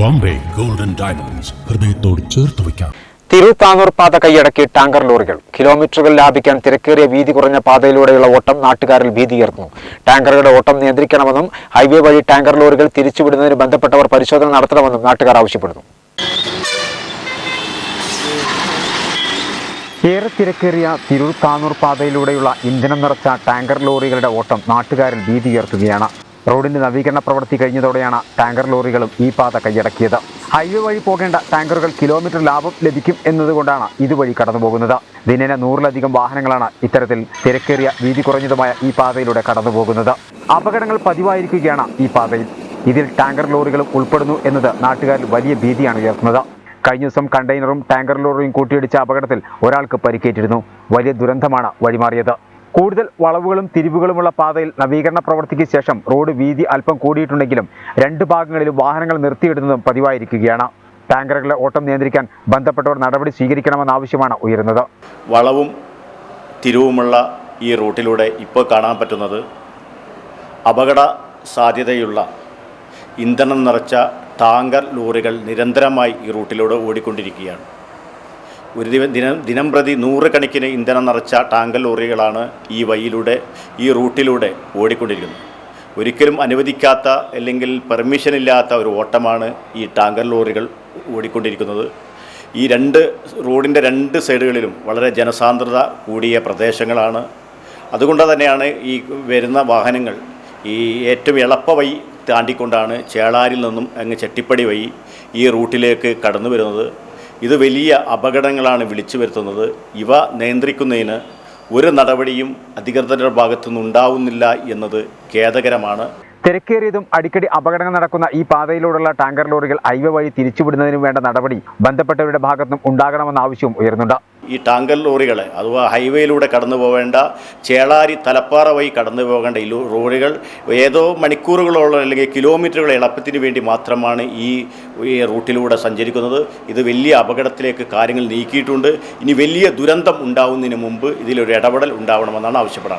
Bombay golden diamonds ഹൃദയത്തോട് ചേർത്ത് വയ്ക്കാം. തിരുത്താനൂർ പാത കൈയടക്കി ടാങ്കർ ലോറികൾ. കിലോമീറ്ററുകൾ ലാഭിക്കാൻ തിരക്കേറിയ വീതി കുറഞ്ഞ പാതയിലൂടെയുള്ള ഓട്ടം നാട്ടുകാരിൽ ഭീതിയുയർത്തുന്നു. ടാങ്കറുകളുടെ ഓട്ടം നിയന്ത്രിക്കണമെന്നും ഹൈവേ വഴി ടാങ്കർ ലോറികൾ തിരിച്ചുവിടുന്നതിന് ബന്ധപ്പെട്ടവർ പരിശോധന നടത്തണമെന്നും നാട്ടുകാർ ആവശ്യപ്പെടുന്നു. ഏറെ തിരക്കേറിയ തിരുത്താനൂർ പാതയിലൂടെയുള്ള ഇന്ധനം നിറച്ച ടാങ്കർ ലോറികളുടെ ഓട്ടം നാട്ടുകാരിൽ ഭീതിയുയർത്തുകയാണ്. റോഡിന്റെ നവീകരണ പ്രവൃത്തി കഴിഞ്ഞതോടെയാണ് ടാങ്കർ ലോറികളും ഈ പാത കൈയടക്കിയത്. ഹൈവേ വഴി പോകേണ്ട ടാങ്കറുകൾ കിലോമീറ്റർ ലാഭം ലഭിക്കും എന്നതുകൊണ്ടാണ് ഇതുവഴി കടന്നുപോകുന്നത്. ദിനേന 100-ലധികം വാഹനങ്ങളാണ് ഇത്തരത്തിൽ തിരക്കേറിയ വീതി കുറഞ്ഞതുമായ ഈ പാതയിലൂടെ കടന്നുപോകുന്നത്. അപകടങ്ങൾ പതിവായിരിക്കുകയാണ് ഈ പാതയിൽ. ഇതിൽ ടാങ്കർ ലോറികളും ഉൾപ്പെടുന്നു എന്നത് നാട്ടുകാരിൽ വലിയ ഭീതിയാണ് ഉയർത്തുന്നത്. കഴിഞ്ഞ ദിവസം കണ്ടെയ്നറും ടാങ്കർ ലോറിയും കൂട്ടിയിടിച്ച അപകടത്തിൽ ഒരാൾക്ക് പരിക്കേറ്റിരുന്നു. വലിയ ദുരന്തമാണ് വഴിമാറിയത്. കൂടുതൽ വളവുകളും തിരിവുകളുമുള്ള പാതയിൽ നവീകരണ പ്രവൃത്തിക്ക് ശേഷം റോഡ് വീതി അല്പം കൂടിയിട്ടുണ്ടെങ്കിലും 2 ഭാഗങ്ങളിലും വാഹനങ്ങൾ നിർത്തിയിടുന്നതും പതിവായിരിക്കുകയാണ്. ടാങ്കറുകളുടെ ഓട്ടം നിയന്ത്രിക്കാൻ ബന്ധപ്പെട്ടവർ നടപടി സ്വീകരിക്കണമെന്ന ആവശ്യമാണ് ഉയരുന്നത്. വളവും തിരിവുമുള്ള ഈ റൂട്ടിലൂടെ ഇപ്പോൾ കാണാൻ പറ്റുന്നത് അപകട സാധ്യതയുള്ള ഇന്ധനം നിറച്ച ടാങ്കർ ലോറികൾ നിരന്തരമായി ഈ റൂട്ടിലൂടെ ഓടിക്കൊണ്ടിരിക്കുകയാണ്. ഒരു ദിനം പ്രതി 100 കണക്കിന് ഇന്ധനം നിറച്ച ടാങ്കർ ലോറികളാണ് ഈ റൂട്ടിലൂടെ ഓടിക്കൊണ്ടിരിക്കുന്നത്. ഒരിക്കലും അനുവദിക്കാത്ത അല്ലെങ്കിൽ പെർമിഷൻ ഇല്ലാത്ത ഒരു ഓട്ടമാണ് ഈ ടാങ്കർ ലോറികൾ ഓടിക്കൊണ്ടിരിക്കുന്നത്. ഈ റോഡിൻ്റെ 2 സൈഡുകളിലും വളരെ ജനസാന്ദ്രത കൂടിയ പ്രദേശങ്ങളാണ്. അതുകൊണ്ട് തന്നെയാണ് ഈ വരുന്ന വാഹനങ്ങൾ ഈ ഏറ്റവും എളുപ്പ വഴി താണ്ടിക്കൊണ്ടാണ് ചേളാരിൽ നിന്നും അങ്ങ് ചെട്ടിപ്പടി വഴി ഈ റൂട്ടിലേക്ക് കടന്നു വരുന്നത്. ഇത് വലിയ അപകടങ്ങളാണ് വിളിച്ചു വരുത്തുന്നത്. ഇവ നിയന്ത്രിക്കുന്നതിന് ഒരു നടപടിയും അധികൃതരുടെ ഭാഗത്തുനിന്ന് ഉണ്ടാവുന്നില്ല എന്നത് ഖേദകരമാണ്. തിരക്കേറിയതും അടിക്കടി അപകടങ്ങൾ നടക്കുന്ന ഈ പാതയിലൂടെയുള്ള ടാങ്കർ ലോറികൾ ഹൈവേ വഴി തിരിച്ചുവിടുന്നതിനും വേണ്ട നടപടി ബന്ധപ്പെട്ടവരുടെ ഭാഗത്തുനിന്നും ഉണ്ടാകണമെന്ന ആവശ്യവും ഉയർന്നുണ്ട്. ഈ ടാങ്കർ ലോറികളെ അഥവാ ഹൈവേയിലൂടെ കടന്നു പോകേണ്ട ചേളാരി തലപ്പാറ വഴി കടന്നു പോകേണ്ട ഈ റോഡുകൾ ഏതോ മണിക്കൂറുകളോളം അല്ലെങ്കിൽ കിലോമീറ്ററുകൾ എളുപ്പത്തിന് വേണ്ടി മാത്രമാണ് ഈ റൂട്ടിലൂടെ സഞ്ചരിക്കുന്നത്. ഇത് വലിയ അപകടത്തിലേക്ക് കാര്യങ്ങൾ നീക്കിയിട്ടുണ്ട്. ഇനി വലിയ ദുരന്തം ഉണ്ടാവുന്നതിന് മുമ്പ് ഇതിലൊരു ഇടപെടൽ ഉണ്ടാവണമെന്നാണ് ആവശ്യപ്പെടാറ്.